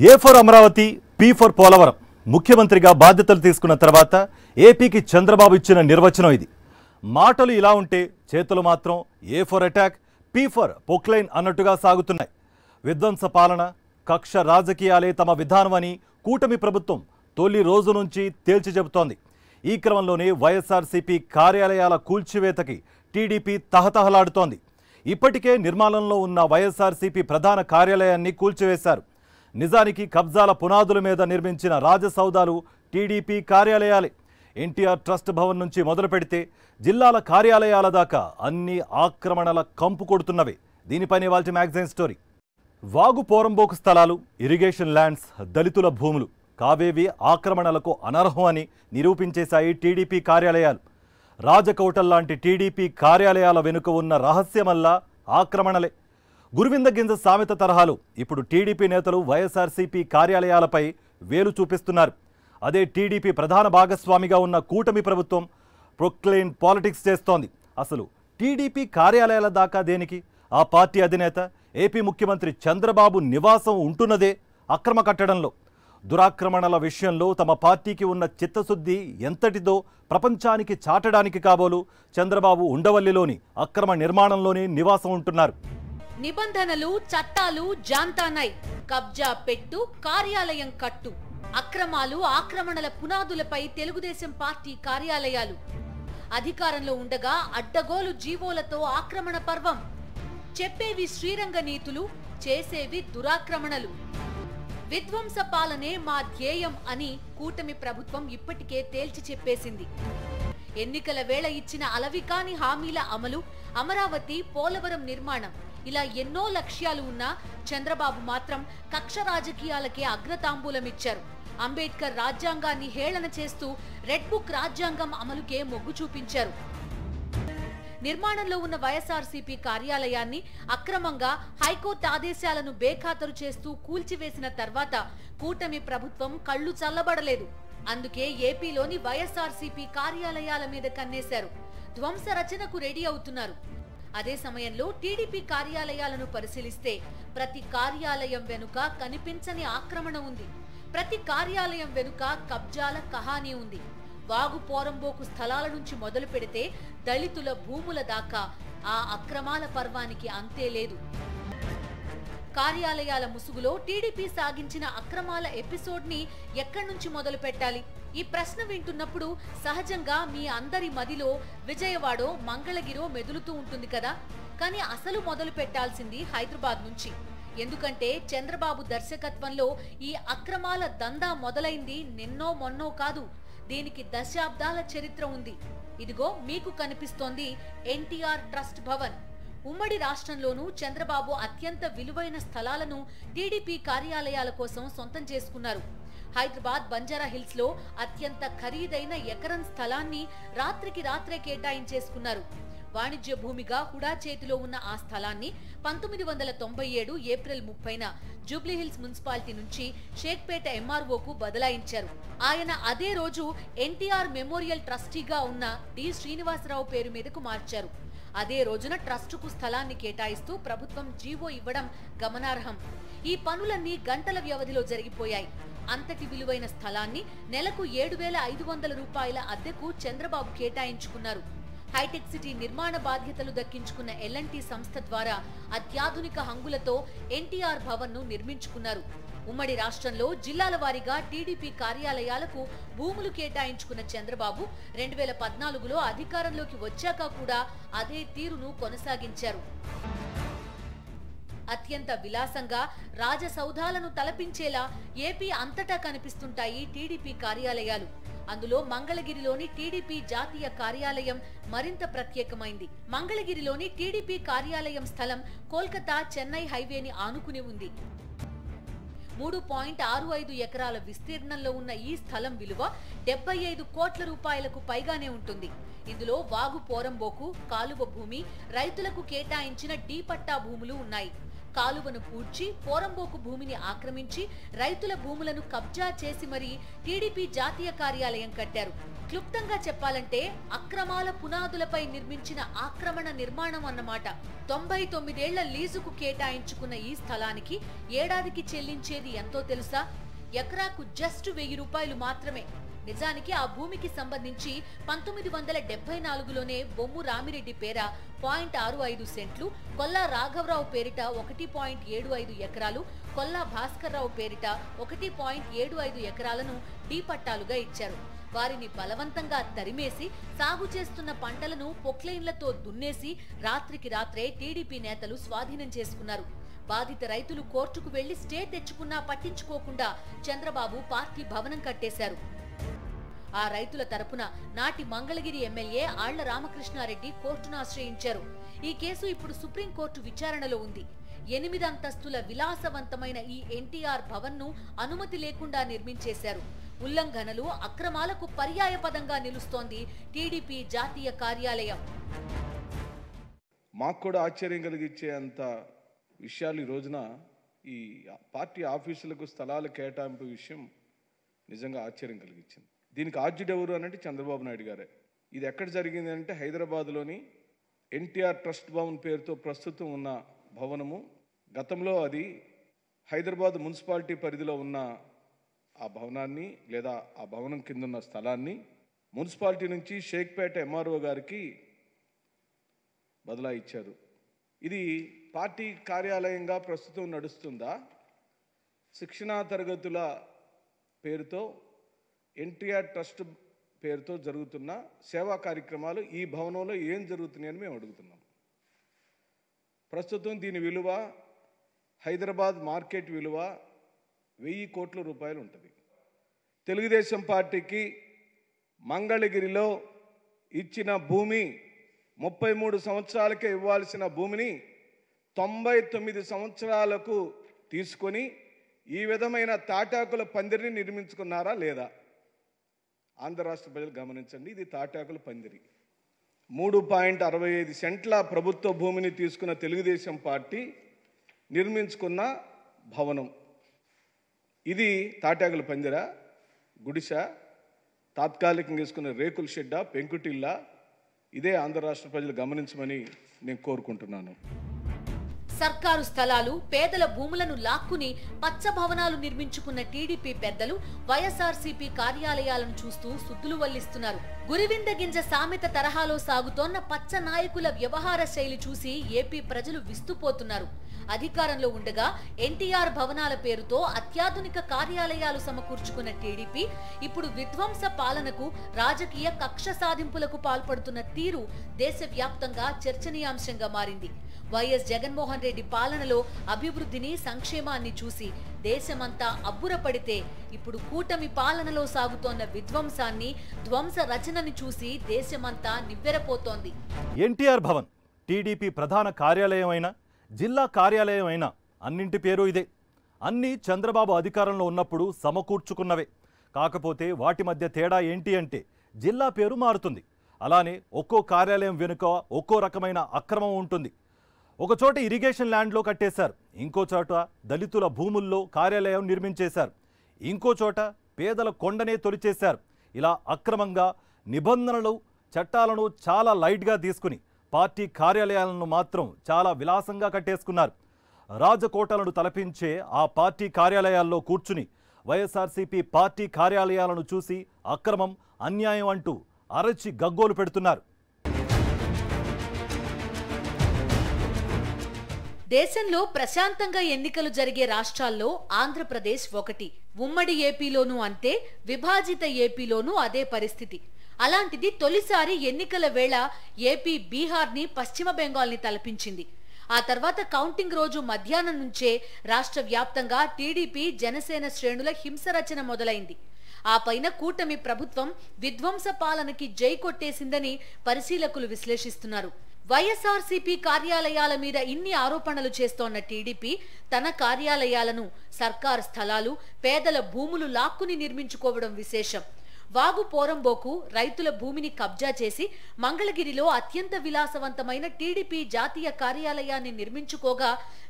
A for Amaravati, P for Polavaram. ముఖ్యమంత్రిగా బాధ్యతలు తీసుకున్న తర్వాత ఏపీకి చంద్రబాబు ఇచ్చిన నిర్వచనం ఇది. మాటలు ఇలా ఉంటే చేతులు మాత్రం A for attack, P for Poclain అన్నట్టుగా సాగుతున్నాయి. విధ్వంస పాలన, కక్ష రాజకీయాలే తమ విధానం అని కూటమి ప్రభుత్వం తొలి రోజు నుంచి తేల్చి చెబుతోంది. ఈ క్రమంలోనే వైఎస్ఆర్సీపీ కార్యాలయాల కూల్చివేతకి టీడీపీ తహతహలాడుతోంది. ఇప్పటికే నిర్మాణంలో ఉన్న వైఎస్ఆర్సీపీ ప్రధాన కార్యాలయాన్ని కూల్చివేశారు. నిజానికి కబ్జాల పునాదుల మీద నిర్మించిన రాజసౌదాలు టీడీపీ కార్యాలయాలే. ఎన్టీఆర్ ట్రస్ట్ భవన్ నుంచి మొదలు పెడితే జిల్లాల కార్యాలయాల దాకా అన్ని ఆక్రమణల కంపు కొడుతున్నవే. దీనిపైనే వాల్టి మ్యాగజైన్ స్టోరీ. వాగు పోరంబోకు స్థలాలు, ఇరిగేషన్ ల్యాండ్స్, దళితుల భూములు కావేవి ఆక్రమణలకు అనర్హం అని నిరూపించేశాయి టీడీపీ కార్యాలయాలు. రాజకౌటల్ లాంటి టీడీపీ కార్యాలయాల వెనుక ఉన్న రహస్యమల్లా ఆక్రమణలే. గురువింద గింజ సామెత తరహాలు ఇప్పుడు టీడీపీ నేతలు వైఎస్ఆర్సీపీ కార్యాలయాలపై వేలు చూపిస్తున్నారు. అదే టీడీపీ ప్రధాన భాగస్వామిగా ఉన్న కూటమి ప్రభుత్వం ప్రొక్లెయిన్ పాలిటిక్స్ చేస్తోంది. అసలు టీడీపీ కార్యాలయాల దాకా దేనికి? ఆ పార్టీ అధినేత ఏపీ ముఖ్యమంత్రి చంద్రబాబు నివాసం ఉంటున్నదే అక్రమ కట్టడంలో. దురాక్రమణల విషయంలో తమ పార్టీకి ఉన్న చిత్తశుద్ధి ఎంతటిదో ప్రపంచానికి చాటడానికి కాబోలు చంద్రబాబు ఉండవల్లిలోని అక్రమ నిర్మాణంలోనే నివాసం ఉంటున్నారు. నిబంధనలు, చట్టాలు జాంతానై, కబ్జా పెట్టు, కార్యాలయం కట్టు. అక్రమాలు, ఆక్రమణల పునాదులపై తెలుగుదేశం పార్టీ కార్యాలయాలు. అధికారంలో ఉండగా అడ్డగోలు జీవోలతో ఆక్రమణ పర్వం. చెప్పేవి శ్రీరంగ నీతులు, చేసేవి దురాక్రమణలు. విధ్వంస పాలనే మా ధ్యేయం అని కూటమి ప్రభుత్వం ఇప్పటికే తేల్చి చెప్పేసింది. ఎన్నికల వేళ ఇచ్చిన అలవికాని హామీల అమలు, అమరావతి, పోలవరం నిర్మాణం, ఇలా ఎన్నో లక్ష్యాలు ఉన్నా చంద్రబాబు మాత్రం కక్ష రాజకీయాలకే అగ్రతాంబూలమిచ్చారు. అంబేద్కర్ రాజ్యాంగాన్ని హేళన చేస్తూ రెడ్ బుక్ రాజ్యాంగం అమలుకే మొగ్గు చూపించారు. నిర్మాణంలో ఉన్న వైఎస్ఆర్సీపీ కార్యాలయాన్ని అక్రమంగా హైకోర్టు ఆదేశాలను బేఖాతరు చేస్తూ కూల్చివేసిన తర్వాత కూటమి ప్రభుత్వం కళ్లు చల్లబడలేదు. అందుకే ఏపీలోని వైఎస్ఆర్సీపీ కార్యాలయాల మీద కన్నేశారు. ధ్వంస రచనకు రెడీ అవుతున్నారు. అదే సమయంలో టీడీపీ కార్యాలయాలను పరిశీలిస్తే ప్రతి కార్యాలయం వెనుక కనిపించని ఆక్రమణ ఉంది. ప్రతి కార్యాలయం వెనుక కబ్జాల కహానీ ఉంది. వాగు పోరంబోకు స్థలాల నుంచి మొదలు పెడితే దళితుల భూముల దాకా ఆ అక్రమాల పర్వానికి అంతే లేదు. కార్యాలయాల ముసుగులో టీడీపీ సాగించిన అక్రమాల ఎపిసోడ్ ని ఎక్కడి నుంచి మొదలు పెట్టాలి? ఈ ప్రశ్న వింటున్నప్పుడు సహజంగా మీ అందరి మదిలో విజయవాడో, మంగళగిరో మెదులుతూ ఉంటుంది కదా. కానీ అసలు మొదలు పెట్టాల్సింది హైదరాబాద్ నుంచి. ఎందుకంటే చంద్రబాబు దర్శకత్వంలో ఈ అక్రమాల దందా మొదలైంది నిన్నో మొన్నో కాదు. దీనికి దశాబ్దాల చరిత్ర ఉంది. ఇదిగో మీకు కనిపిస్తోంది ఎన్టీఆర్ ట్రస్ట్ భవన్. ఉమ్మడి రాష్ట్రంలోనూ చంద్రబాబు అత్యంత విలువైన స్థలాలను టీడీపీ కార్యాలయాల కోసం సొంతం చేసుకున్నారు. హైదరాబాద్ బంజారా హిల్స్ లో అత్యంత ఖరీదైన ఎకరం స్థలాన్ని రాత్రికి రాత్రే కేటాయించేసుకున్నారు. వాణిజ్య భూమిగా హుడా చేతిలో ఉన్న ఆ స్థలాన్ని 1997 ఏప్రిల్ 30న జూబ్లీహిల్స్ మున్సిపాలిటీ నుంచి షేక్పేట ఎంఆర్ఓకు బదలాయించారు. ఆయన అదే రోజు ఎన్టీఆర్ మెమోరియల్ ట్రస్టీగా ఉన్న డి శ్రీనివాసరావు పేరు మీదకు మార్చారు. అదే రోజున ట్రస్టుకు స్థలాన్ని కేటాయిస్తూ ప్రభుత్వం జీవో ఇవ్వడం గమనార్హం. ఈ పనులన్నీ గంటల వ్యవధిలో జరిగిపోయాయి. అంతటి విలువైన స్థలాన్ని నెలకు 7,500 రూపాయల అద్దెకు చంద్రబాబు కేటాయించుకున్నారు. హైటెక్ సిటీ నిర్మాణ బాధ్యతలు దక్కించుకున్న ఎల్ఎన్టీ సంస్థ ద్వారా అత్యాధునిక హంగులతో ఎన్టీఆర్ భవన్ ను నిర్మించుకున్నారు. ఉమ్మడి రాష్ట్రంలో జిల్లాల వారీగా టీడీపీ కార్యాలయాలకు భూములు కేటాయించుకున్న చంద్రబాబు 2014లో అధికారంలోకి వచ్చాక కూడా అదే తీరును కొనసాగించారు. అత్యంత విలాసంగా రాజసౌధాలను తలపించేలా ఏపీ అంతటా కనిపిస్తుంటాయి టీడీపీ కార్యాలయాలు. అందులో మంగళగిరిలోని టీడీపీ జాతీయ కార్యాలయం మరింత ప్రత్యేకమైంది. మంగళగిరిలోని టీడీపీ కార్యాలయం స్థలం కోల్కతా చెన్నై హైవేని ఆనుకుని ఉంది. 3.65 ఎకరాల విస్తీర్ణంలో ఉన్న ఈ స్థలం విలువ 75 కోట్ల రూపాయలకు పైగానే ఉంటుంది. ఇందులో వాగు పోరంబోకు, కాలువ భూమి, రైతులకు కేటాయించిన డీ పట్టా భూములు ఉన్నాయి. కాలువను పూడ్చి పోరంబోకు భూమిని ఆక్రమించి రైతుల భూములను కబ్జా చేసి మరీ టీడీపీ జాతీయ కార్యాలయం కట్టారు. క్లుప్తంగా చెప్పాలంటే అక్రమాల పునాదులపై నిర్మించిన ఆక్రమణ నిర్మాణం అన్నమాట. 99 ఏళ్ల లీజుకు కేటాయించుకున్న ఈ స్థలానికి ఏడాదికి చెల్లించేది ఎంతో తెలుసా? ఎకరాకు జస్ట్ 1000 రూపాయలు మాత్రమే. నిజానికి ఆ భూమికి సంబంధించి 1974లోనే బొమ్ము రామిరెడ్డి పేర 0.65 సెంట్లు, కొల్లా రాఘవరావు పేరిట 1.75 ఎకరాలు, కొల్లా భాస్కర్రావు పేరిట 1.75 ఎకరాలను డీ పట్టాలుగా ఇచ్చారు. వారిని బలవంతంగా తరిమేసి సాగు చేస్తున్న పంటలను పొక్లైన్లతో దున్నేసి రాత్రికి రాత్రే టీడీపీ నేతలు స్వాధీనం చేసుకున్నారు. బాధిత రైతులు కోర్టుకు వెళ్లి స్టే తెచ్చుకున్నా పట్టించుకోకుండా చంద్రబాబు పార్టీ భవనం కట్టేశారు. ఆ రైతుల తరపున నాటి మంగళగిరి ఎమ్మెల్యే ఆళ్ల రామకృష్ణారెడ్డి కోర్టును ఆశ్రయించారు. ఈ కేసు ఇప్పుడు సుప్రీంకోర్టు విచారణలో ఉంది. 8 అంతస్తుల విలాసవంతమైన ఈ ఎన్టీఆర్ భవన్ ను అనుమతి లేకుండా నిర్మించేశారు. ఉల్లంఘనలు, అక్రమాలకు పర్యాయపదంగా నిలుస్తోంది టీడీపీ జాతీయ కార్యాలయం. మాకు కూడా ఆశ్చర్యం కలిగించే అంత విషయాలు ఈ రోజున ఈ పార్టీ ఆఫీసులకు స్థలాల కేటాయింపు విషయం నిజంగా ఆశ్చర్యం కలిగించింది. దీనికి ఆద్యుడు ఎవరు అనంటే చంద్రబాబు నాయుడు గారే. ఇది ఎక్కడ జరిగింది అంటే హైదరాబాద్లోని ఎన్టీఆర్ ట్రస్ట్ భవన్ పేరుతో ప్రస్తుతం ఉన్న భవనము, గతంలో అది హైదరాబాద్ మున్సిపాలిటీ పరిధిలో ఉన్న ఆ భవనాన్ని లేదా ఆ భవనం కింద ఉన్న స్థలాన్ని మున్సిపాలిటీ నుంచి షేక్పేట ఎంఆర్ఓ గారికి బదలా ఇచ్చారు. ఇది పార్టీ కార్యాలయంగా ప్రస్తుతం నడుస్తుందా? శిక్షణా తరగతుల పేరుతో ఎన్టీఆర్ ట్రస్ట్ పేరుతో జరుగుతున్న సేవా కార్యక్రమాలు ఈ భవనంలో ఏం జరుగుతున్నాయని మేము అడుగుతున్నాం. ప్రస్తుతం దీని విలువ హైదరాబాద్ మార్కెట్ విలువ 1000 కోట్ల రూపాయలు ఉంటుంది. తెలుగుదేశం పార్టీకి మంగళగిరిలో ఇచ్చిన భూమి 33 సంవత్సరాలకే ఇవ్వాల్సిన భూమిని 99 సంవత్సరాలకు తీసుకొని ఈ విధమైన తాటాకుల పందిరిని నిర్మించుకున్నారా లేదా? ఆంధ్ర రాష్ట్ర ప్రజలు గమనించండి. ఇది తాటాకుల పందిరి. 3.65 సెంట్ల ప్రభుత్వ భూమిని తీసుకున్న తెలుగుదేశం పార్టీ నిర్మించుకున్న భవనం. ఇది తాటాకుల పందిరా, గుడిస, తాత్కాలికంగా వేసుకున్న రేకుల షెడ్డా, పెంకుటిల్లా? ఇదే ఆంధ్ర రాష్ట్ర ప్రజలు గమనించమని నేను కోరుకుంటున్నాను. సర్కారు స్థలాలు, పేదల భూములను లాక్కుని పచ్చ భవనాలు నిర్మించుకున్న టీడీపీ పెద్దలు వైఎస్ఆర్సీపీ కార్యాలయాలను చూస్తూ సుద్దులు వల్లిస్తున్నారు. గురివింద గింజ సామెత తరహాలో సాగుతోన్న పచ్చ నాయకుల వ్యవహార శైలి చూసి ఏపీ ప్రజలు విస్తుపోతున్నారు. అధికారంలో ఉండగా ఎన్టీఆర్ భవనాల పేరుతో అత్యాధునిక కార్యాలయాలు సమకూర్చుకున్న టీడీపీ ఇప్పుడు విధ్వంస పాలనకు, రాజకీయ కక్ష సాధింపులకు పాల్పడుతున్న తీరు దేశవ్యాప్తంగా చర్చనీయాంశంగా మారింది. వైఎస్ జగన్మోహన్ రెడ్డి పాలనలో అభివృద్ధిని, సంక్షేమాన్ని చూసి దేశమంతా అబ్బురపడితే ఇప్పుడు కూటమి పాలనలో సాగుతోన్న విధ్వంసాన్ని, ధ్వంస రచనని చూసి దేశమంతా నివ్వెరపోతోంది. ఎన్టీఆర్ భవన్ టీడీపీ ప్రధాన కార్యాలయం అయినా, జిల్లా కార్యాలయం అయినా అన్నింటి పేరు ఇదే. అన్నీ చంద్రబాబు అధికారంలో ఉన్నప్పుడు సమకూర్చుకున్నవే. కాకపోతే వాటి మధ్య తేడా ఏంటి అంటే జిల్లా పేరు మారుతుంది. అలానే ఒక్కో కార్యాలయం వెనుక ఒక్కో రకమైన అక్రమం ఉంటుంది. ఒకచోట ఇరిగేషన్ ల్యాండ్లో కట్టేశారు, ఇంకో చోట దళితుల భూముల్లో కార్యాలయం నిర్మించేశారు, ఇంకో చోట పేదల కొండనే తొలిచేశారు. ఇలా అక్రమంగా నిబంధనలు, చట్టాలను చాలా లైట్గా తీసుకుని పార్టీ కార్యాలయాలను మాత్రం చాలా విలాసంగా కట్టేసుకున్నారు. రాజకోటలను తలపించే ఆ పార్టీ కార్యాలయాల్లో కూర్చుని వైఎస్ఆర్సీపీ పార్టీ కార్యాలయాలను చూసి అక్రమం, అన్యాయం అంటూ అరచి గగ్గోలు పెడుతున్నారు. దేశంలో ప్రశాంతంగా ఎన్నికలు జరిగే రాష్ట్రాల్లో ఆంధ్రప్రదేశ్ ఒకటి. ఉమ్మడి ఏపీలోనూ అంతే, విభాజిత ఏపీలోనూ అదే పరిస్థితి. అలాంటిది తొలిసారి ఎన్నికల వేళ ఏపీ బీహార్ని, పశ్చిమ బెంగాల్ని తలపించింది. ఆ తర్వాత కౌంటింగ్ రోజు మధ్యాహ్నం నుంచే రాష్ట్ర వ్యాప్తంగా టీడీపీ, జనసేన శ్రేణుల హింసరచన మొదలైంది. ఆ పైన కూటమి ప్రభుత్వం విధ్వంస పాలనకి జై కొట్టేసిందని పరిశీలకులు విశ్లేషిస్తున్నారు. వైఎస్ఆర్సీపీ కార్యాలయాల మీద ఇన్ని ఆరోపణలు చేస్తోన్న టీడీపీ తన కార్యాలయాలను సర్కార్ స్థలాలు, పేదల భూములు లాక్కుని నిర్మించుకోవడం విశేషం. వాగు పోరంబోకు రైతుల భూమిని కబ్జా చేసి మంగళగిరిలో అత్యంత విలాసవంతమైన టీడీపీ జాతీయ కార్యాలయాన్ని నిర్మించుకోగా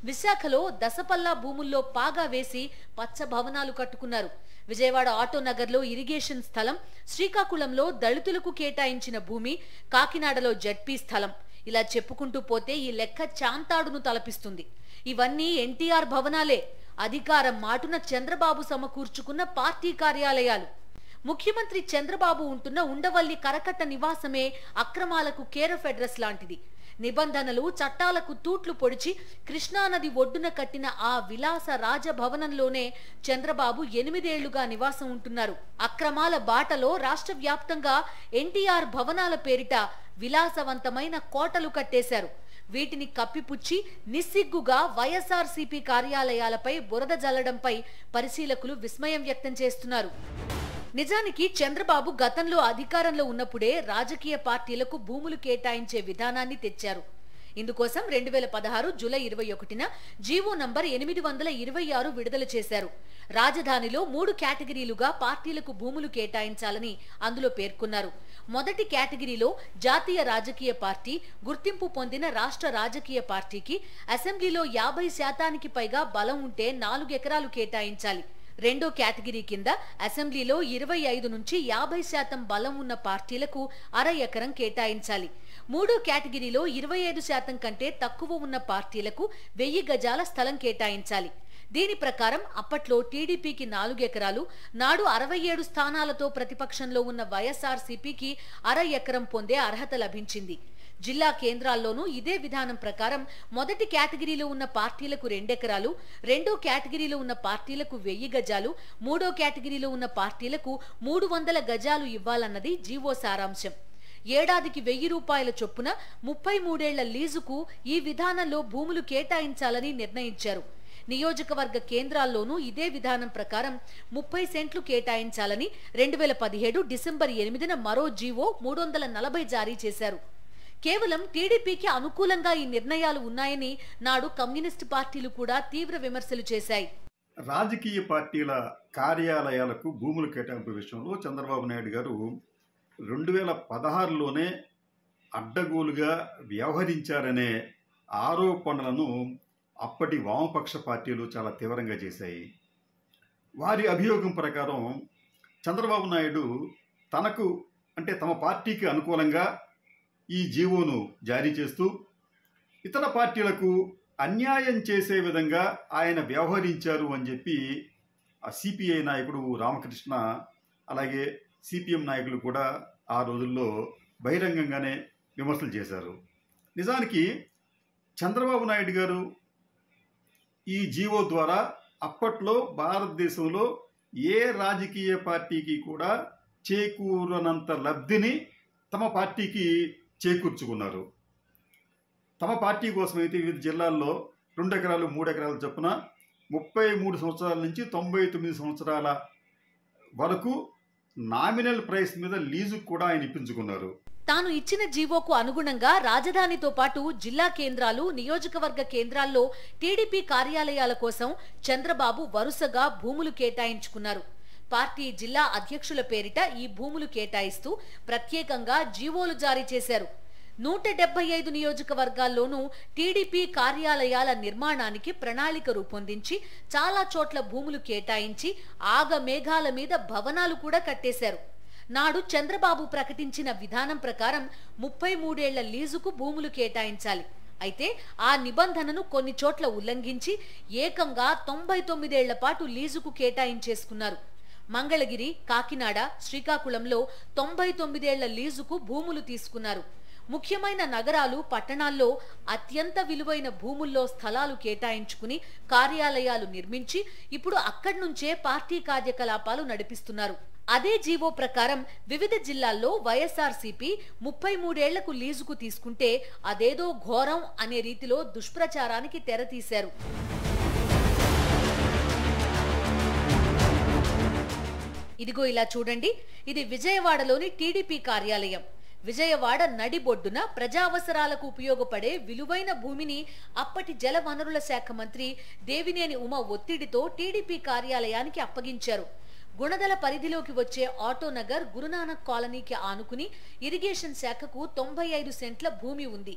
విశాఖలో దసపల్లా భూముల్లో పాగా వేసి పచ్చ భవనాలు కట్టుకున్నారు. విజయవాడ ఆటోనగర్లో ఇరిగేషన్ స్థలం, శ్రీకాకుళంలో దళితులకు కేటాయించిన భూమి, కాకినాడలో జడ్పీ స్థలం, ఇలా చెప్పుకుంటూ పోతే ఈ లెక్క చాంతాడును తలపిస్తుంది. ఇవన్నీ ఎన్టీఆర్ భవనాలే. అధికారం మాటున చంద్రబాబు సమకూర్చుకున్న పార్టీ కార్యాలయాలు. ముఖ్యమంత్రి చంద్రబాబు ఉంటున్న ఉండవల్లి కరకట్ట నివాసమే అక్రమాలకు కేర్ ఆఫ్ అడ్రస్ లాంటిది. నిబంధనలు, చట్టాలకు తూట్లు పొడిచి కృష్ణానది ఒడ్డున కట్టిన ఆ విలాస రాజభవనంలోనే చంద్రబాబు 8 ఏళ్లుగా నివాసం ఉంటున్నారు. అక్రమాల బాటలో రాష్ట్ర వ్యాప్తంగా ఎన్టీఆర్ భవనాల పేరిట విలాసవంతమైన కోటలు కట్టేశారు. వీటిని కప్పిపుచ్చి నిస్సిగ్గుగా వైఎస్ఆర్సీపీ కార్యాలయాలపై బురద జల్లడంపై పరిశీలకులు విస్మయం వ్యక్తం చేస్తున్నారు. నిజానికి చంద్రబాబు గతంలో అధికారంలో ఉన్నప్పుడే రాజకీయ పార్టీలకు భూములు కేటాయించే విధానాన్ని తెచ్చారు. ఇందుకోసం 2016 జూలై 21న జీవో నంబర్ 826 విడుదల చేశారు. రాజధానిలో 3 కేటగిరీలుగా పార్టీలకు భూములు కేటాయించాలని అందులో పేర్కొన్నారు. మొదటి కేటగిరీలో జాతీయ రాజకీయ పార్టీ, గుర్తింపు పొందిన రాష్ట్ర రాజకీయ పార్టీకి అసెంబ్లీలో 50% పైగా బలం ఉంటే 4 ఎకరాలు కేటాయించాలి. రెండో కేటగిరీ కింద అసెంబ్లీలో 25 నుంచి 50% బలం ఉన్న పార్టీలకు 1/2 ఎకరం కేటాయించాలి. మూడో కేటగిరీలో 25% కంటే తక్కువ ఉన్న పార్టీలకు 1000 గజాల స్థలం కేటాయించాలి. దీని ప్రకారం అప్పట్లో టీడీపీకి 4 ఎకరాలు, నాడు 67 స్థానాలతో ప్రతిపక్షంలో ఉన్న వైఎస్ఆర్సీపీకి 1/2 ఎకరం పొందే అర్హత లభించింది. జిల్లా కేంద్రాల్లోనూ ఇదే విధానం ప్రకారం మొదటి కేటగిరీలో ఉన్న పార్టీలకు 2 ఎకరాలు, రెండో కేటగిరీలో ఉన్న పార్టీలకు 1000 గజాలు, మూడో కేటగిరీలో ఉన్న పార్టీలకు 300 గజాలు ఇవ్వాలన్నది జీవో సారాంశం. ఏడాదికి 1000 రూపాయల చొప్పున 33 ఏళ్ల లీజుకు ఈ విధానంలో భూములు కేటాయించాలని నిర్ణయించారు. నియోజకవర్గ కేంద్రాల్లోనూ ఇదే విధానం ప్రకారం 30 సెంట్లు కేటాయించాలని 2017 డిసెంబర్ 8న మరో జీవో 340 జారీ చేశారు. కేవలం టీడీపీకి అనుకూలంగా ఈ నిర్ణయాలు ఉన్నాయని నాడు కమ్యూనిస్టు పార్టీలు కూడా తీవ్ర విమర్శలు చేశాయి. రాజకీయ పార్టీల కార్యాలయాలకు భూముల కేటాయింపు విషయంలో చంద్రబాబు నాయుడు గారు 2016లోనే అడ్డగోలుగా వ్యవహరించారనే ఆరోపణలను అప్పటి వామపక్ష పార్టీలు చాలా తీవ్రంగా చేశాయి. వారి అభియోగం ప్రకారం చంద్రబాబు నాయుడు తనకు అంటే తమ పార్టీకి అనుకూలంగా ఈ జీవోను జారీ చేస్తూ ఇతర పార్టీలకు అన్యాయం చేసే విధంగా ఆయన వ్యవహరించారు అని చెప్పి ఆ సిపిఐ నాయకుడు రామకృష్ణ అలాగే సిపిఎం నాయకులు కూడా ఆ రోజుల్లో బహిరంగంగానే విమర్శలు చేశారు. నిజానికి చంద్రబాబు నాయుడు గారు ఈ జీవో ద్వారా అప్పట్లో భారతదేశంలో ఏ రాజకీయ పార్టీకి కూడా చేకూరనంత లబ్ధిని తమ పార్టీకి చేకూర్చుకున్నారు. తమ పార్టీ కోసమైతే వివిధ జిల్లాల్లో 2 ఎకరాలు 3 ఎకరాల చొప్పున 33 సంవత్సరాల నుంచి 99 సంవత్సరాల వరకు నామినల్ ప్రైస్ మీద లీజుకు కూడా ఆయన ఇప్పించుకున్నారు. తాను ఇచ్చిన జీవోకు అనుగుణంగా రాజధానితో పాటు జిల్లా కేంద్రాలు, నియోజకవర్గ కేంద్రాల్లో టీడీపీ కార్యాలయాల కోసం చంద్రబాబు వరుసగా భూములు కేటాయించుకున్నారు. పార్టీ జిల్లా అధ్యక్షుల పేరిట ఈ భూములు కేటాయిస్తూ ప్రత్యేకంగా జీవోలు జారీ చేశారు. 175 నియోజకవర్గాల్లోనూ టీడీపీ కార్యాలయాల నిర్మాణానికి ప్రణాళిక రూపొందించి చాలా చోట్ల భూములు కేటాయించి ఆగమేఘాల మీద భవనాలు కూడా కట్టేశారు. నాడు చంద్రబాబు ప్రకటించిన విధానం ప్రకారం 33 ఏళ్ల లీజుకు భూములు కేటాయించాలి. అయితే ఆ నిబంధనను కొన్ని చోట్ల ఉల్లంఘించి ఏకంగా 99 ఏళ్ల పాటు లీజుకు కేటాయించేసుకున్నారు. మంగళగిరి, కాకినాడ, శ్రీకాకుళంలో 99 ఏళ్ల లీజుకు భూములు తీసుకున్నారు. ముఖ్యమైన నగరాలు, పట్టణాల్లో అత్యంత విలువైన భూముల్లో స్థలాలు కేటాయించుకుని కార్యాలయాలు నిర్మించి ఇప్పుడు అక్కడి నుంచే పార్టీ కార్యకలాపాలు నడిపిస్తున్నారు. అదే జీవో ప్రకారం వివిధ జిల్లాల్లో వైఎస్ఆర్సీపీ 33 ఏళ్లకు లీజుకు తీసుకుంటే అదేదో ఘోరం అనే రీతిలో దుష్ప్రచారానికి తెరతీశారు. ఇదిగో ఇలా చూడండి, ఇది విజయవాడలోని టీడీపీ కార్యాలయం. విజయవాడ నడిబొడ్డున ప్రజావసరాలకు ఉపయోగపడే విలువైన భూమిని అప్పటి జలవనరుల శాఖ మంత్రి దేవినేని ఉమ ఒత్తిడితో టీడీపీ కార్యాలయానికి అప్పగించారు. గుణదల పరిధిలోకి వచ్చే ఆటోనగర్ గురునానక్ కాలనీకి ఆనుకుని ఇరిగేషన్ శాఖకు 95 సెంట్ల భూమి ఉంది.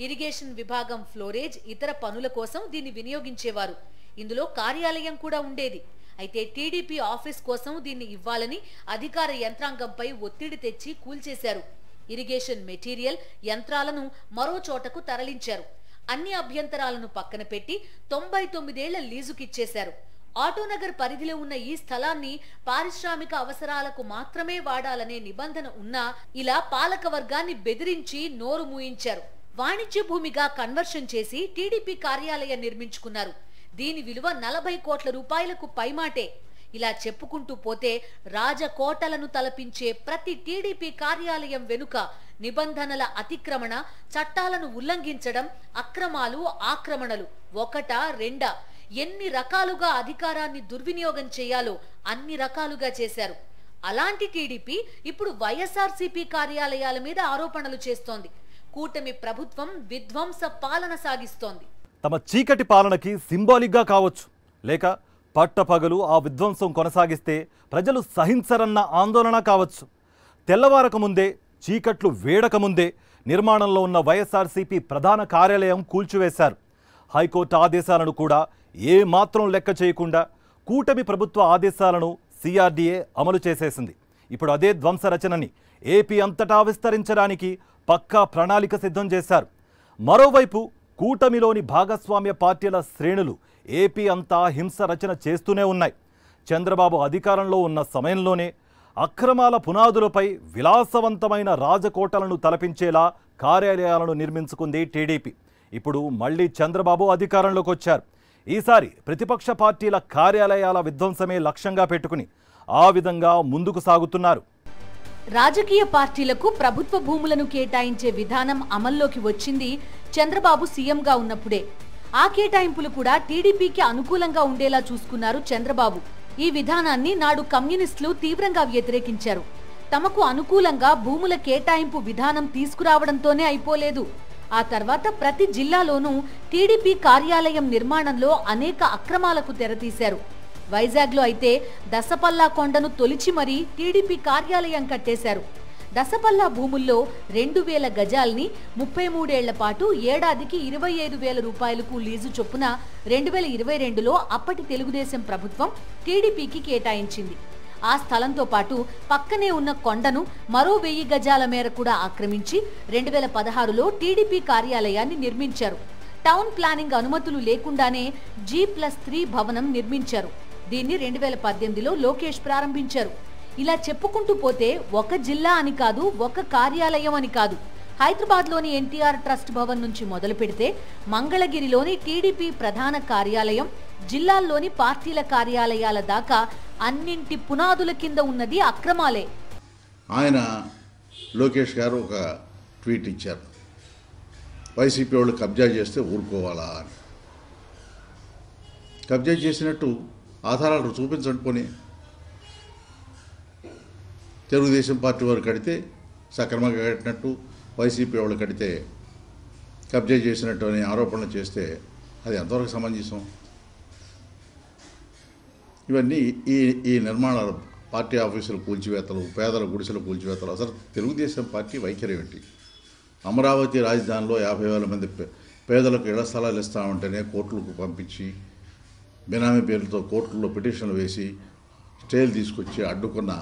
ఇరిగేషన్ విభాగం ఫ్లోరేజ్ ఇతర పనుల కోసం దీన్ని వినియోగించేవారు. ఇందులో కార్యాలయం కూడా ఉండేది. అయితే టీడీపీ ఆఫీస్ కోసం దీన్ని ఇవ్వాలని అధికార యంత్రాంగంపై ఒత్తిడి తెచ్చి కూల్చేశారు. ఇరిగేషన్ మెటీరియల్, యంత్రాలను మరో చోటకు తరలించారు. అన్ని అభ్యంతరాలను పక్కన పెట్టి 99 ఏళ్ల లీజుకిచ్చేశారు. ఆటోనగర్ పరిధిలో ఉన్న ఈ స్థలాన్ని పారిశ్రామిక అవసరాలకు మాత్రమే వాడాలనే నిబంధన ఉన్నా ఇలా పాలక వర్గాన్ని బెదిరించి నోరు మూయించారు. వాణిజ్య భూమిగా కన్వర్షన్ చేసి టీడీపీ కార్యాలయం నిర్మించుకున్నారు. దీని విలువ 40 కోట్ల రూపాయలకు పైమాటే. ఇలా చెప్పుకుంటూ పోతే రాజకోటలను తలపించే ప్రతి టీడీపీ కార్యాలయం వెనుక నిబంధనల అతిక్రమణ, చట్టాలను ఉల్లంఘించడం, అక్రమాలు, ఆక్రమణలు ఒకటా రెండా, ఎన్ని రకాలుగా అధికారాన్ని దుర్వినియోగం చేయాలో అన్ని రకాలుగా చేశారు. అలాంటి టీడీపీ ఇప్పుడు వైఎస్ఆర్సీపీ కార్యాలయాల మీద ఆరోపణలు చేస్తోంది. కూటమి ప్రభుత్వం విధ్వంస పాలన సాగిస్తోంది. తమ చీకటి పాలనకి సింబాలిక్గా కావచ్చు, లేక పట్టపగలు ఆ విధ్వంసం కొనసాగిస్తే ప్రజలు సహించరన్న ఆందోళన కావచ్చు. తెల్లవారక ముందే, చీకట్లు వేడక ముందే నిర్మాణంలో ఉన్న వైఎస్ఆర్సీపీ ప్రధాన కార్యాలయం కూల్చివేశారు. హైకోర్టు ఆదేశాలను కూడా ఏ మాత్రం లెక్క చేయకుండా కూటమి ప్రభుత్వ ఆదేశాలను సిఆర్డీఏ అమలు చేసేసింది. ఇప్పుడు అదే ధ్వంస రచనని ఏపీ అంతటా విస్తరించడానికి పక్కా ప్రణాళిక సిద్ధం చేశారు. మరోవైపు కూటమిలోని భాగస్వామ్య పార్టీల శ్రేణులు ఏపీ అంతా హింస రచన చేస్తూనే ఉన్నాయి. చంద్రబాబు అధికారంలో ఉన్న సమయంలోనే అక్రమాల పునాదులపై విలాసవంతమైన రాజకోటలను తలపించేలా కార్యాలయాలను నిర్మించుకుంది టీడీపీ. ఇప్పుడు మళ్లీ చంద్రబాబు అధికారంలోకి వచ్చారు. ఈసారి ప్రతిపక్ష పార్టీల కార్యాలయాల విధ్వంసమే లక్ష్యంగా పెట్టుకుని ఆ విధంగా ముందుకు సాగుతున్నారు. రాజకీయ పార్టీలకు ప్రభుత్వ భూములను కేటాయించే విధానం అమల్లోకి వచ్చింది చంద్రబాబు సీఎంగా ఉన్నప్పుడే. ఆ కేటాయింపులు కూడా టీడీపీకి అనుకూలంగా ఉండేలా చూసుకున్నారు చంద్రబాబు. ఈ విధానాన్ని నాడు కమ్యూనిస్టులు తీవ్రంగా వ్యతిరేకించారు. తమకు అనుకూలంగా భూముల కేటాయింపు విధానం తీసుకురావడంతోనే అయిపోలేదు. ఆ తర్వాత ప్రతి జిల్లాలోనూ టీడీపీ కార్యాలయం నిర్మాణంలో అనేక అక్రమాలకు తెరతీశారు. వైజాగ్లో అయితే దసపల్లా కొండను తొలిచి మరీ టీడీపీ కార్యాలయం కట్టేశారు. దసపల్లా భూముల్లో 2000 గజాల్ని 33 ఏళ్ల పాటు ఏడాదికి 25,000 రూపాయలకు లీజు చొప్పున 2022లో అప్పటి తెలుగుదేశం ప్రభుత్వం టీడీపీకి కేటాయించింది. ఆ స్థలంతో పాటు పక్కనే ఉన్న కొండను మరో 1000 గజాల మేర కూడా ఆక్రమించి 2016లో టీడీపీ కార్యాలయాన్ని నిర్మించారు. టౌన్ ప్లానింగ్ అనుమతులు లేకుండానే G+3 భవనం నిర్మించారు. దీన్ని 2018లో లోకేష్ ప్రారంభించారు. ఇలా చెప్పుకుంటూ పోతే ఒక జిల్లా అని కాదు, ఒక కార్యాలయం అని కాదు. హైదరాబాద్లోని ఎన్టీఆర్ ట్రస్ట్ భవన్ నుంచి మొదలు పెడితే మంగళగిరిలోని టీడీపీ ప్రధాన కార్యాలయం, జిల్లాల్లోని పార్టీల కార్యాలయాల దాకా అన్నింటి పునాదుల కింద ఉన్నది అక్రమాలే. ఆయన లోకేష్ గారు ఒక ట్వీట్ ఇచ్చారు, వైసీపీ వాళ్ళు కబ్జా చేస్తే ఊరుకోవాలా అని. కబ్జా చేసినట్టు ఆధారాలు చూపించండి. పోనీ తెలుగుదేశం పార్టీ వారు కడితే సక్రమంగా కట్టినట్టు, వైసీపీ వాళ్ళు కడితే కబ్జా చేసినట్టు అని ఆరోపణలు చేస్తే అది ఎంతవరకు సమంజసం? ఇవన్నీ ఈ నిర్మాణాలు, పార్టీ ఆఫీసుల కూల్చివేతలు, పేదల గుడిసెల కూల్చివేతలు, అసలు తెలుగుదేశం పార్టీ వైఖరి ఏంటి? అమరావతి రాజధానిలో 50,000 మంది పేదలకు ఇళ్ల స్థలాలు ఇస్తామంటేనే కోర్టులకు పంపించి బినామీ పేర్లతో కోర్టుల్లో పిటిషన్లు వేసి స్టేలు తీసుకొచ్చి అడ్డుకున్న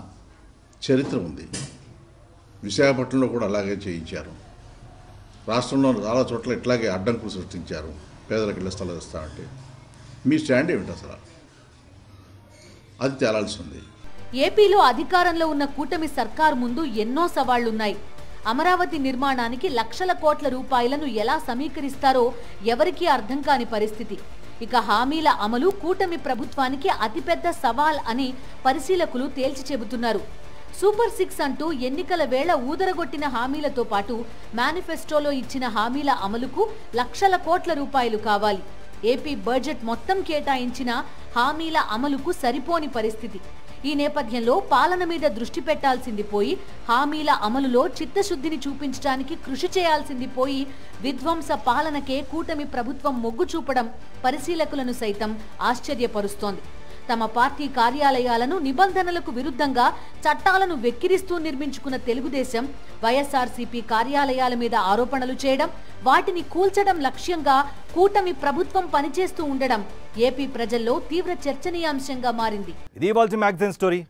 చరిత్ర ఉంది. విశాఖపట్నంలో కూడా అలాగే చేయించారు. రాష్ట్రంలో చాలా చోట్ల ఇట్లాగే అడ్డంకులు సృష్టించారు పేదలకు ఇళ్ల స్థలాలు ఇస్తామంటే. మీ స్టాండ్ ఏమిటి అసలు? అది తేలాల్సి ఉంది. ఏపీలో అధికారంలో ఉన్న కూటమి సర్కారు ముందు ఎన్నో సవాళ్లున్నాయి. అమరావతి నిర్మాణానికి లక్షల కోట్ల రూపాయలను ఎలా సమీకరిస్తారో ఎవరికీ అర్థం కాని పరిస్థితి. ఇక హామీల అమలు కూటమి ప్రభుత్వానికి అతిపెద్ద సవాల్ అని పరిశీలకులు తేల్చి చెబుతున్నారు. సూపర్ 6 అంటూ ఎన్నికల వేళ ఊదరగొట్టిన హామీలతో పాటు మేనిఫెస్టోలో ఇచ్చిన హామీల అమలుకు లక్షల కోట్ల రూపాయలు కావాలి. ఏపీ బడ్జెట్ మొత్తం కేటాయించిన హామీల అమలుకు సరిపోని పరిస్థితి. ఈ నేపథ్యంలో పాలన మీద దృష్టి పెట్టాల్సింది పోయి హామీల అమలులో చిత్తశుద్ధిని చూపించడానికి కృషి చేయాల్సింది పోయి విధ్వంస పాలనకే కూటమి ప్రభుత్వం మొగ్గు చూపడం పరిశీలకులను సైతం ఆశ్చర్యపరుస్తోంది. తమ పార్టీ కార్యాలయాలను నిబంధనలకు విరుద్ధంగా చట్టాలను వెక్కిరిస్తూ నిర్మించుకున్న తెలుగుదేశం వైఎస్ఆర్సీపీ కార్యాలయాల మీద ఆరోపణలు చేయడం, వాటిని కూల్చడం లక్ష్యంగా కూటమి ప్రభుత్వం పనిచేస్తూ ఉండడం ఏపీ ప్రజల్లో తీవ్ర చర్చనీయాంశంగా మారింది. ఇది ఇవాల్టి మ్యాగజైన్ స్టోరీ.